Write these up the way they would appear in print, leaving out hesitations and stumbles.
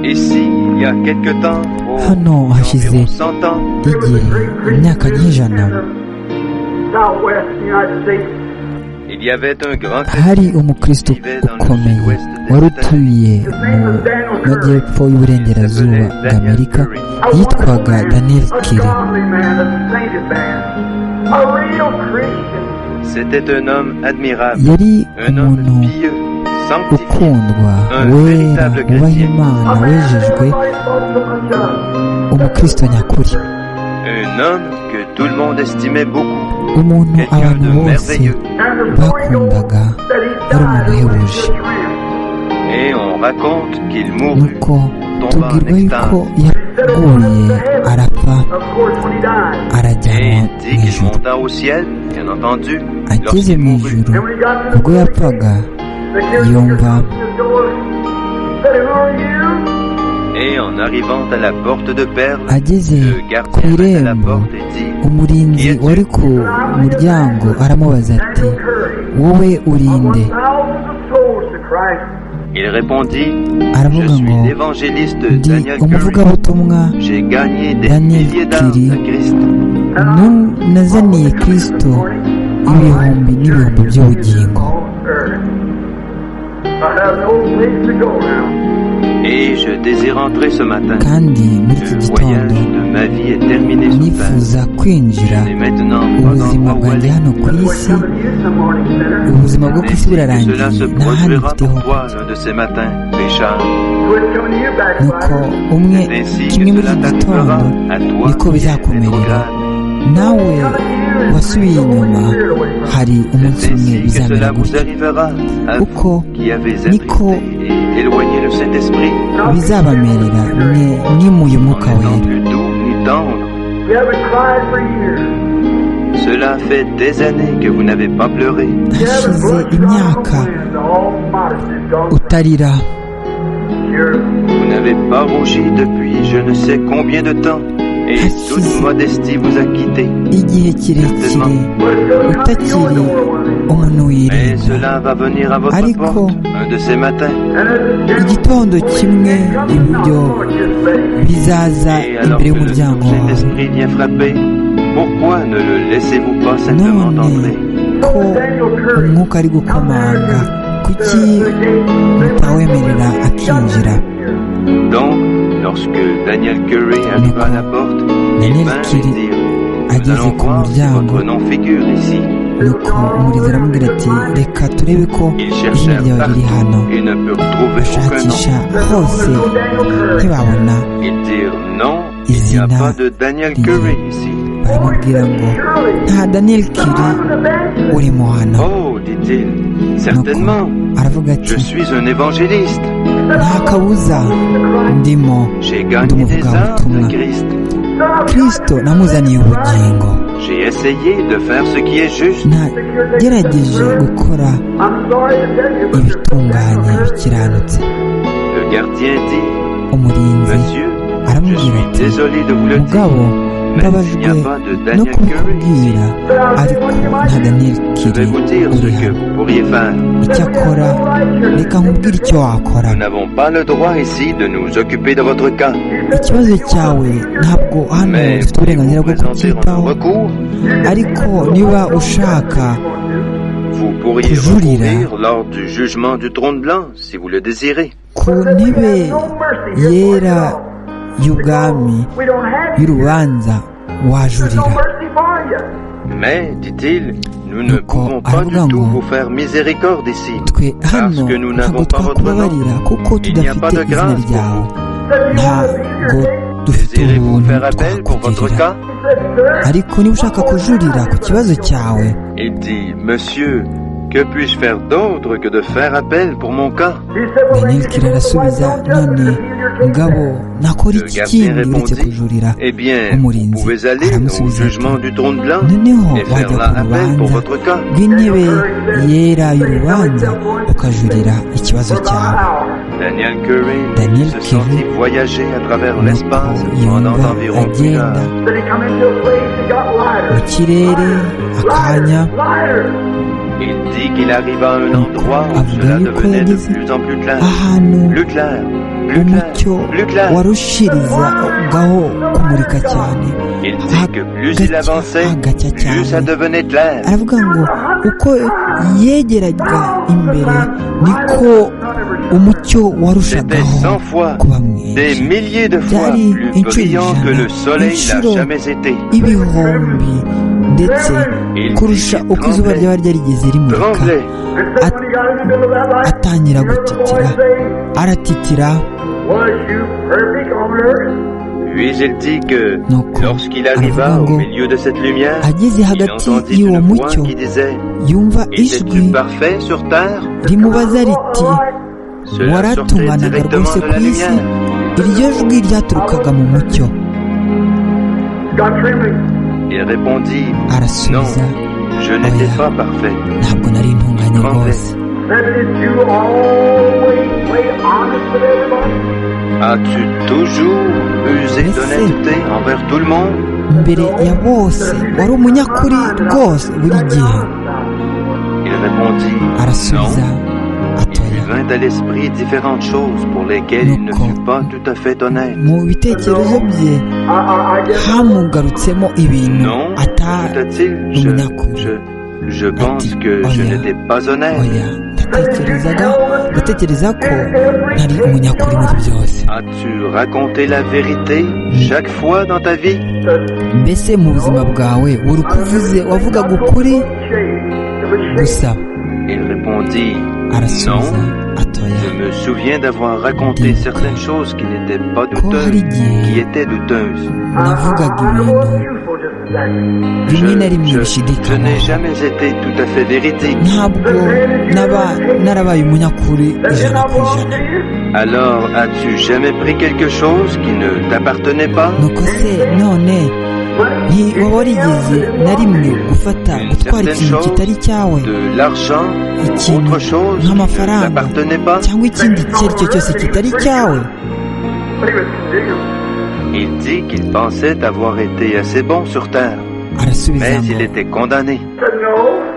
Ici, il y a quelque temps, hano hashize environ 100 ans, igihe imyaka nk'ijana il y avait un grand hari umukristo ukomeye wari utuye mu majyepfo y'uburengerazuba bw'Amerika yitwaga Daniel Kiri. C'était un homme admirable, yari un homme umuntu pieux, sanctifié, ukundwa un wera véritable wubaha chrétien, Imana wejejwe, umukristo nyakuri, un homme que tout le monde estimait beaucoup, umuntu quelqu'un abantu de bose merveilleux. bakundaga, yari umuntu uhebuje. Et on raconte qu'il mourut, nuko tomba en tubwirwa yuko extase, yaguye arapfa arajyanwa et mu dit qu'il ijuru. monta au ciel, bien entendu, Ageze lorsqu'il mu mourut. ijuru ubwo yapfaga yumva, Et en arrivant à la porte de perle, ageze le ku gardien à la irembo porte et dit, umurinzi wari ku muryango aramubaza ati, wowe urinde? il répondit, aravuga je suis ngo, l'évangéliste ndi Daniel Curry. umuvugabutumwa J'ai gagné des Daniel milliers d'âmes Curry. à Christ. nazaniye Kristo ibihumbi n'ibihumbi by'ubugingo, Et je désire entrer ce matin. kandi muri iki Le gitondo voyage de ma vie est terminé sur terre. nifuza kwinjira Je n'ai maintenant pas ubuzima d'endroit où bwanjye aller. hano ku isi. Ubuzima bwo ku isi Cela burarangiye, se nta handi produira mfite ho pour toi l'un de ces matins, pécheur. nuko umwe C'est ainsi kimwe que muri cela iki t'arrivera gitondo à toi niko qui es bizakumerera. rétrograde. nawe wasubiye inyuma, hari umunsi C'est umwe ainsi que bizamera cela vous gutya, arrivera à kuko vous qui avez niko attristé et éloigné le Saint-Esprit. bizabamerera mwe mwimuye En umwuka n'étant wera. plus doux ni tendre. Cela fait des années que vous n'avez pas pleuré. hashize imyaka utarira, Vous n'avez pas rougi depuis je ne sais combien de temps. Et toute modestie vous a quitté. igihe kirekire utakiri umuntu Mais wirinda, cela va venir à votre Ariko, porte un de ces matins. igitondo kimwe ibyo bizaza Et alors imbere que le y'umuryango wawe. Saint-Esprit vient frapper, pourquoi ne le laissez-vous pas simplement none entrer? ko umwuka ari gukomanga, kuki mutawemerera akinjira? Donc, lorsque Daniel Curry arriva à la porte, il Daniel vint lui Curry dire, nous ageze allons ku voir si muryango, votre nom figure ici. nuko umurinzi aramubwira ati, reka turebe ko Ils izina cherchèrent ryawe riri hano. partout et ne purent trouver aucun bashakisha nom. hose ntibabona Ils dirent non, il n'y a izina pas de Daniel Curry ici. baramubwira ngo, nta Daniel Kiri urimo hano. Oh, dit-il, Nuko certainement, aravuga je ati, suis un évangéliste. nta kabuza ndimo J'ai ndi gagné des âmes umuvugabutumwa. à Christ. Kristo namuzaniye ubugingo, J'ai essayé de faire ce qui est juste. nagerageje gukora ibitunganye bikiranutse. Le gardien dit, Umurinzi Monsieur, je aramubwira suis ati, désolé de vous le mugabo dire, mais il mbabajwe n'y a pas de no Daniel Curry ici. kubikubwira, ariko nta Daniel Je Kiri vais vous dire ce uri que hano. vous pourriez faire. Icyakora reka nkubwire icyo wakora. Nous n'avons pas le droit ici de nous occuper de votre cas, Ikibazo cyawe ntabwo hano mais dufite uburenganzira vous bwo présenter un kucyitaho, recours. ariko niba ushaka Vous pourriez kujurira recourir lors du jugement du trône blanc, si vous le désirez. ku ntebe yera y'ubwami y'urubanza wajurira. Mais, dit-il, nous ne Nuko pouvons pas du aravuga tout ngo, vous faire miséricorde ici, twe hano parce que nous ntabwo n'avons pas votre nom. twakubabarira kuko Il n'y a pas tudafite de izina grâce pour ryawe, vous. ntabwo dufite Désirez-vous ubuntu faire appel pour votre twakugirira. cas? Ariko niba ushaka kujurira ku kibazo cyawe, Il dit, Monsieur, que puis-je faire d'autre que de faire appel pour mon cas? Daniel Kiri arasubiza, none mugabo nakora Le iki gardien kindi uretse répondit, kujurira? Eh bien, vous Umurinzi pouvez aller au aramusubiza jugement ati, du trône blanc noneho et faire wajya là ku appel pour rubanza votre cas. rw'intebe yera y'urubanza ukajurira ikibazo cyawe. Daniel Curry Daniel se Curry sentit voyager à travers nuko l'espace pendant yumva environ une agenda heure. mu kirere akanya, Il dit qu'il arriva à un nuko endroit où avuga cela yuko devenait de yageze plus en plus clair. ahantu Plus clair, plus clair, umucyo plus clair. warushirizagaho kumurika cyane Il dit que plus il avançait, hagacya plus ça cyane. devenait clair. aravuga ngo uko yegeraga imbere niko umucyo C'était warushagaho 100 fois, kuba des mwinshi, milliers de fois byari plus inshuro brillant que ijana, le soleil n'a inshuro jamais été. ibihumbi ndetse kurusha uko izuba ryaba ryarigeze rimurika. Tremblait. Atangira gutitira, aratitira. Puis il dit que Nuko lorsqu'il arriva aravuga au ngo milieu de cette lumière, ageze il hagati entendit y'uwo une voix mucyo qui disait yumva « Étais-tu ijwi parfait sur terre ?» rimubaza riti Cela sortait waratunganaga directement rwose de la ku isi. lumière. Iryo jwi ryaturukaga mu mucyo. Il répondit « Non, Arasubiza je n'étais pas parfait. ntabwo nari intunganye rwose. As-tu toujours usé Mais d'honnêteté envers tout le monde ?» Mbere ya bose wari umunyakuri rwose buri gihe. Il répondit « Arasubiza Non. » Il atoya. lui vint à l'esprit différentes choses pour lesquelles il ne fut pas tout à fait honnête. Mu bitekerezo bye hamugarutsemo ibintu Non, atari ajouta-t-il, umunyakuri. je pense que je n'étais pas honnête. oya ndatekereza ko ntari umunyakuri muri byose. As-tu raconté la vérité chaque fois dans ta vie? Mbese mu buzima bwawe buri uko uvuze wavugaga ukuri gusa? Il répondit Arasubiza non. atoya. Je me souviens d'avoir raconté certaines choses qui n'étaient pas ko hari douteuses, igihe qui étaient douteuses. navugaga ibintu rimwe na rimwe Je bishidikanywaho. n'ai jamais été tout à fait véridique. ntabwo narabaye umunyakuri ijana ku ijana. Alors, as-tu jamais pris quelque chose qui ne t'appartenait pas? nuko se none ntiwaba warigeze na rimwe gutwara ikintu kitari cyawe, De l'argent, ikintu autre chose qui ne nk'amafaranga t'appartenait pas? cyangwa ikindi icyo ari cyo cyose kitari cyawe? Il dit qu'il pensait avoir été assez bon sur terre, Arasubiza mais ngo il était condamné.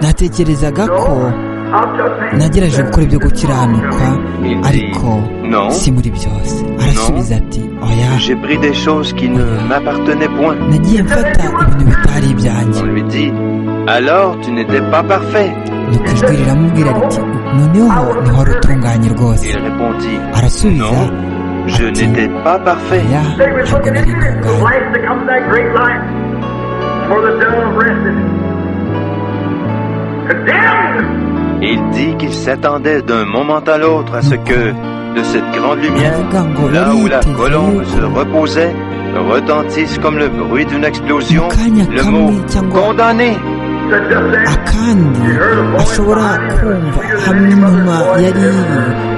natekerezaga ko nagerageje gukora ibyo gukiranuka ariko Non. si muri byose. Arasubiza ati oya, J'ai pris des choses qui ne m'appartenaient point. nagiye mfata ibintu bitari ibyanjye. On lui dit, alors tu n'étais pas parfait. nuko ijwi riramubwira riti noneho ntiwari utunganye rwose. Il répondit, Arasubiza non, je n'étais pas parfait. oya ntabwo nari intunganye. Il dit qu'il s'attendait d'un moment à l'autre à ce que, de cette grande lumière, aravuga ngo là yari où la yiteze colombe se yuko reposait, retentisse comme le bruit d'une explosion mu kanya le kamwe mot cyangwa condamné. akandi ashobora kumva hamwe inyuma yari iri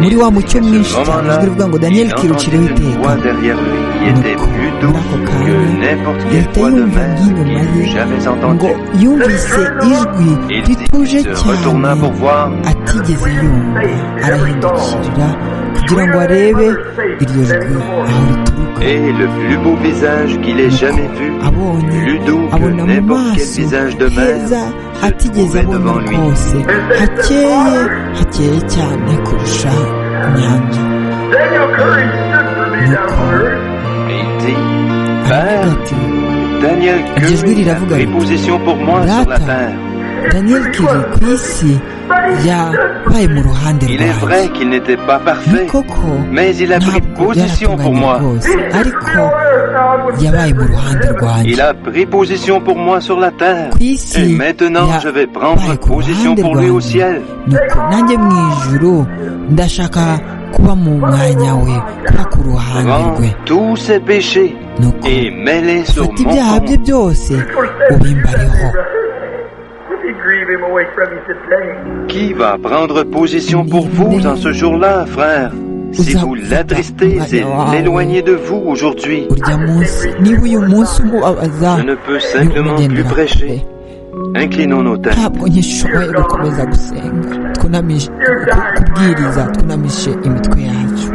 muri wa mucyo mwinshi cyane ijwi rivuga ngo Daniel Il kirucireho entendit une iteka. voix derrière lui qui était Nuko plus muri douce ako que kanya n'importe quelle yahita voix de yumva mer nk'inyuma qu'il ye eût jamais ngo entendue. yumvise ijwi Il dit rituje qu'il se retourna cyane pour voir, atigeze yumva. Arahindukirira kugira ngo arebe iryo jwi aho rituruka. et le plus beau visage qu'il ait jamais vu, abonye plus doux que abona mu n'importe quel maso visage de mer, heza se atigeze trouvait abona devant lui. rwose, hakeye cyane kurusha inyanja. nuko Et il dit, aravuga Père, ati Daniel iryo jwi Curry a riravuga pris riti position pour moi sur la Data, terre. Daniel Kiri ku isi yabaye mu ruhande Il est vrai rwanjye. qu'il n'était pas ni parfait, koko mais il a pris ntabwo position pour yaratunganye moi. rwose ariko yabaye mu ruhande rwanjye. Il a pris position pour moi sur la terre. ku isi Et maintenant, je vais prendre yabaye ku position ruhande pour lui au rwanjye. ciel. nuko nanjye mu ijuru ndashaka kuba mu mwanya we, kuba ku ruhande Prends rwe. tous ses péchés nuko et mets-les sur ufate mon ibyaha bye compte. byose ubimbareho. Qui va prendre position pour vous en ce jour-là, frère? Si vous l'attristez et l'éloignez de vous aujourd'hui, urya munsi niba uyu munsi umubabaza je ne peux simplement plus prêcher. Inclinons nos têtes. ntabwo nkishoboye gukomeza gusenga kubwiriza twunamishe imitwe yacu.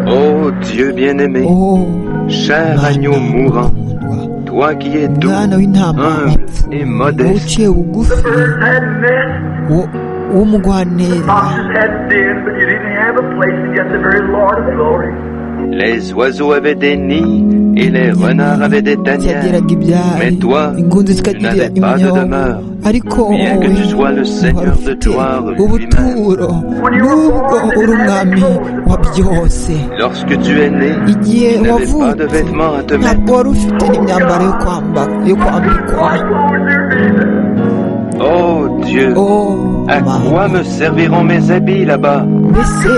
Ô Dieu bien-aimé, Oh, cher Mana agneau mourant, ukundwa, toi qui es doux, umwana w'intama humble et modeste, uciye bugufi Birds had nests, w'umugwaneza foxes had dens, but you didn't have a place to get the very Lord of glory. les oiseaux avaient des nids et les renards avaient des tanières. zageraga ibyari Mais toi, ingunzu tu zikagira n'avais pas de imyobo demeure. ariko Bien que wowe tu sois le Seigneur wari de ufite gloire ubuturo n'ubwo uri umwami wa byose Lorsque tu es né, igihe tu n'avais pas de wavutse vêtements à te mettre. ntabwo wari ufite n'imyambaro yo kwambikwa Oh Dieu, oh à quoi me serviront mes habits là-bas? mbese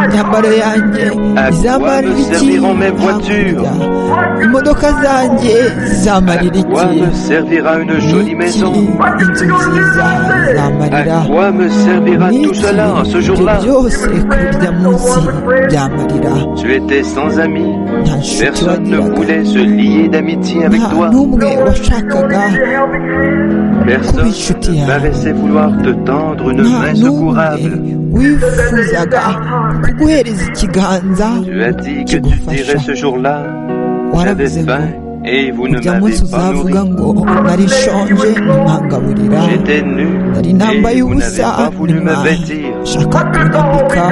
imyambaro yanjye À quoi izamarira me iki serviront mes voitures? hakurya imodoka zanjye À zizamarira quoi iki me servira une jolie maison? inzu nziza zizamarira À quoi me servira tout cela en ce jour-là? ibyo byose kuri urya munsi byamarira Tu étais sans amis. nta nshuti Personne ne wagiraga voulait se lier d'amitié avec nta toi. n'umwe washakaga Personne ne paraissait vouloir te tendre une nta main n'umwe secourable. wifuzaga kuguhereza ikiganza Tu as dit que tu dirais ce jour-là, j'avais waravuze ngo faim et vous ne urya m'avez munsi pas nourri. uzavuga ngo nari nshonje ntimwangaburira J'étais nu nari nambaye et vous n'avez ubusa pas voulu me vêtir. nshaka kunyambika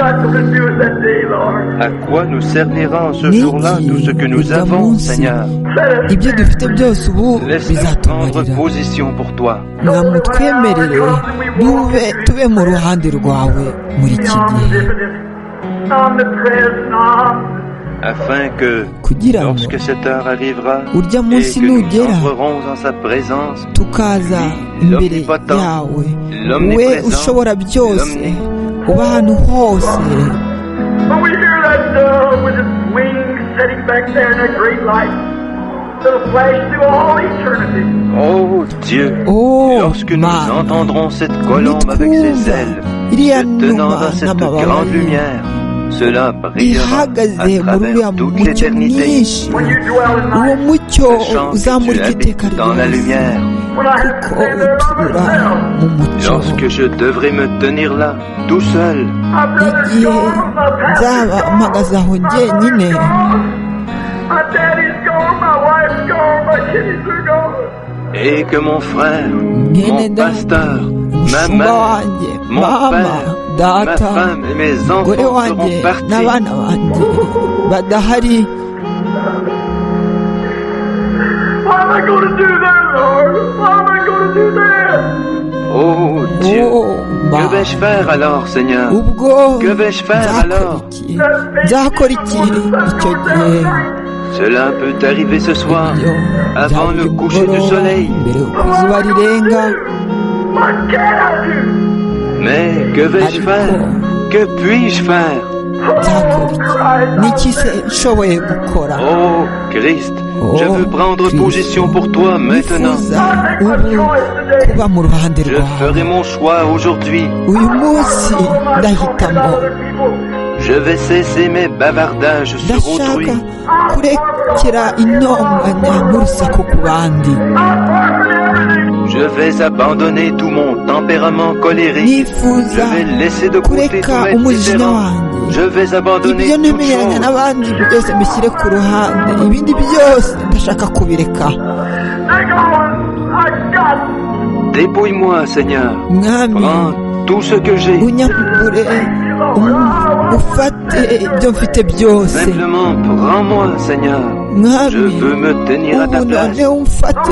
À quoi nous servira en ce Niki, jour-là tout ce que nous urya avons, munsi Seigneur? ibyo dufite byose ubu Laisse-nous prendre bizatumarira position pour toi. mwamutwemerere tube mu ruhande rwawe muri iki gihe Afin que, kugira ngo lorsque cette heure arrivera, urya et munsi que nous nugera entrerons en sa présence, tukaza imbere yawe we ushobora byose uba ahantu hose When we hear that dove with its wings setting back there in that great light, it'll flash through all eternity. oh Dieu, oh lorsque nous Mana entendrons cette colombe avec ses ailes, iriya se tenant numa dans cette n'amababa grande ye lumière, cela brillera ihagaze à muri uriya travers toute mucyo l'éternité. mwinshi When you dwell in uwo light, mucyo Sachant que uzamurika tu iteka habites dans la ryose lumière, when I have to kuko stand there by utura myself, mu mucyo lorsque je devrais me tenir là, tout seul, my brother's igihe gone, my pastor's nzaba mpagaze aho njyenyine gone, my daddy's gone, my wife's gone, my kiddies are gone. et que mon frère, mwene mon data pasteur, ma umushumba mère, wanjye mon mama père, ma data femme et mes umugore enfants wanjye seront partis. n'abana banjye badahari What am I going to do there, Lord? What am I going to do there? Oh Dieu, oh que Mana vais-je faire alors, Seigneur? ubwo Que vais-je faire nzakora alors? iki nzakora iki icyo gihe Cela peut arriver ce soir, iyo avant le byaba coucher du umugoroba soleil. mbere y'uko izuba rirenga What can I do? Mais que vais-je faire? Que puis-je faire? nzakora iki niki se nshoboye gukora Oh Christ, je veux prendre position pour toi maintenant. nifuza ubu kuba mu ruhande Je rwawe ferai mon choix aujourd'hui. uyu munsi ndahitamo Je vais cesser mes bavardages sur autrui. ndashaka kurekera intonganya n'urusaku ku bandi Je vais abandonner tout mon tempérament colérique. Je nifuza vais laisser de côté kureka tous mes umujinya différends. wanjye Je vais abandonner ibyo toutes ntemeranya choses. n'abandi byose mbishyire ku ruhande ibindi byose ndashaka kubireka Take on. I got Dépouille-moi, Seigneur. mwami Prends tout ce que j'ai. unyambure ufate ibyo mfite byose Simplement, prends-moi, Seigneur. Je mwami veux me tenir à ta ubu place. none umfate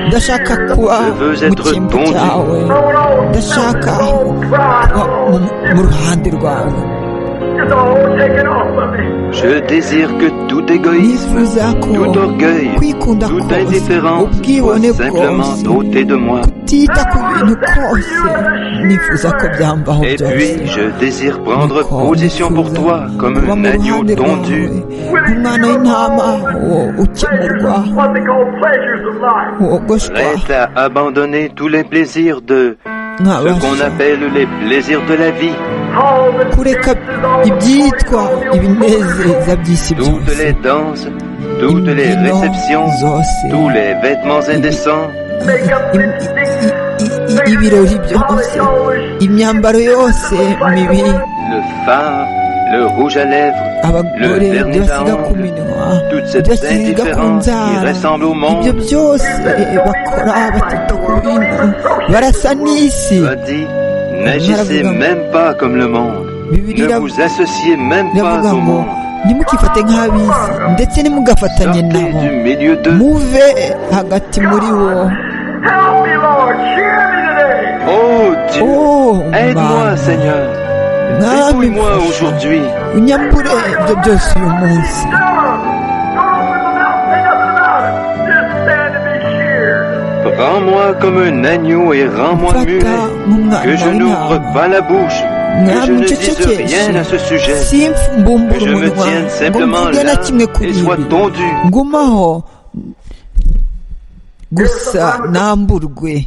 ndashaka kuba Je veux mu être cyimbo ton Dieu. cyawe ndashaka kuba mu ruhande rwawe it's all taken off of me. Je désire que tout égoïsme, nifuza ko tout orgueil, kwikunda toute kose indifférence ubwibone soit simplement bwose ôté de moi. kutita ku bintu kose nifuza ko byambaho Et byose puis, je désire prendre Nuko position pour nifuza toi comme kuba un mu agneau ruhande tondu. rwawe nk'umwana w'intama ukemurwa What they call pleasures of life. wogoshwa Prête à abandonner tous les plaisirs de ce qu'on nkabasha appelle les plaisirs de la vie, All the kureka ibyitwa ibinezeza by'isi toutes byose les danses, toutes les imbyino réceptions, zose tous les vêtements indécents, makeup, im- lipstick, ibirori byose imyambaro yose mibi le phare, le rouge à lèvres, abagore le vernis ibyo à basiga ku ongles, minwa toute cette ibyo basiga ku indifférence qui nzara ressemble au ibyo monde, byose bakora batita ku bintu barasa n'isi va dit, n'agissez même pas comme le monde, ne vous associez même pas iravuga au ngo monde, ntimukifate nk'ab'isi ndetse ntimugafatanye sortez nabo du milieu d'eux. muve hagati muri bo. Help me, Lord. Cheer me today. Oh Dieu, Oh, aide-moi Mana. Seigneur, Mwami dépouille-moi mfasha. aujourd'hui. unyambure ibyo byose uyu munsi. Tell them. Don't open the mouth. Say nothing about it. Just stand and be cheered. Prends-moi comme un agneau et rends-moi muet, mfata nk'umwana que je n'ouvre w'intama pas la bouche, que je mwami ne dise rien à ce sujet, simbumbura que je me umunwa tienne ngo simplement mvuge na là kimwe kuri et sois ibi tondu. ngumaho gusa namburwe